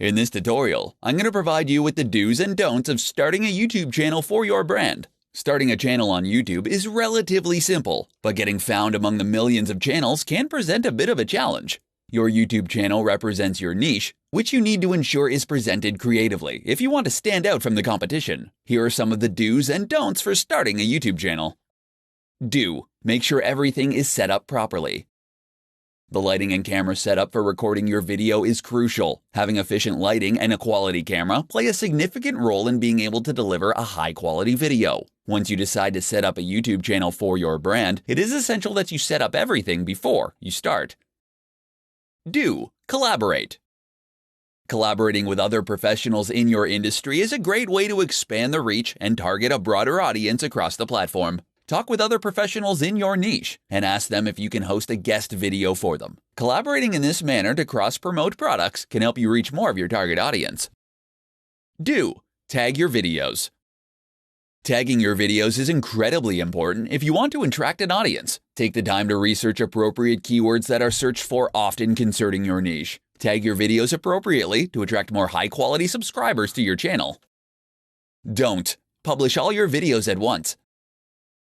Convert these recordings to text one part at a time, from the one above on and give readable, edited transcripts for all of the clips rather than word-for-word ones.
In this tutorial, I'm going to provide you with the do's and don'ts of starting a YouTube channel for your brand. Starting a channel on YouTube is relatively simple, but getting found among the millions of channels can present a bit of a challenge. Your YouTube channel represents your niche, which you need to ensure is presented creatively if you want to stand out from the competition. Here are some of the do's and don'ts for starting a YouTube channel. Do: make sure everything is set up properly. The lighting and camera setup for recording your video is crucial. Having efficient lighting and a quality camera play a significant role in being able to deliver a high-quality video. Once you decide to set up a YouTube channel for your brand, it is essential that you set up everything before you start. Do: collaborate. Collaborating with other professionals in your industry is a great way to expand the reach and target a broader audience across the platform. Talk with other professionals in your niche and ask them if you can host a guest video for them. Collaborating in this manner to cross-promote products can help you reach more of your target audience. Do: tag your videos. Tagging your videos is incredibly important if you want to attract an audience. Take the time to research appropriate keywords that are searched for often concerning your niche. Tag your videos appropriately to attract more high-quality subscribers to your channel. Don't: publish all your videos at once.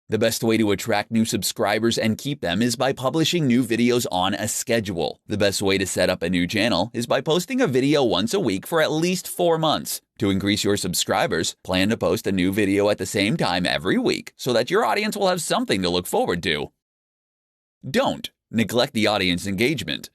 The best way to attract new subscribers and keep them is by publishing new videos on a schedule. The best way to set up a new channel is by posting a video once a week for at least 4 months. To increase your subscribers, plan to post a new video at the same time every week so that your audience will have something to look forward to. Don't neglect the audience engagement.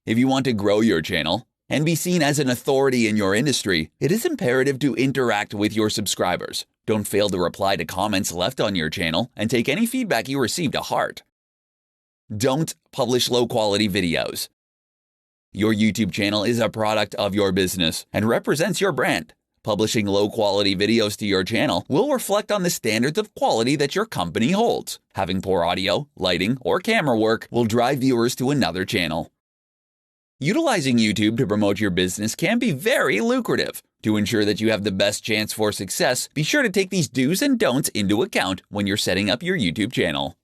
If you want to grow your channel and be seen as an authority in your industry, it is imperative to interact with your subscribers. Don't fail to reply to comments left on your channel and take any feedback you receive to heart. Don't publish low-quality videos. Your YouTube channel is a product of your business and represents your brand. Publishing low-quality videos to your channel will reflect on the standards of quality that your company holds. Having poor audio, lighting, or camera work will drive viewers to another channel. Utilizing YouTube to promote your business can be very lucrative. To ensure that you have the best chance for success, be sure to take these do's and don'ts into account when you're setting up your YouTube channel.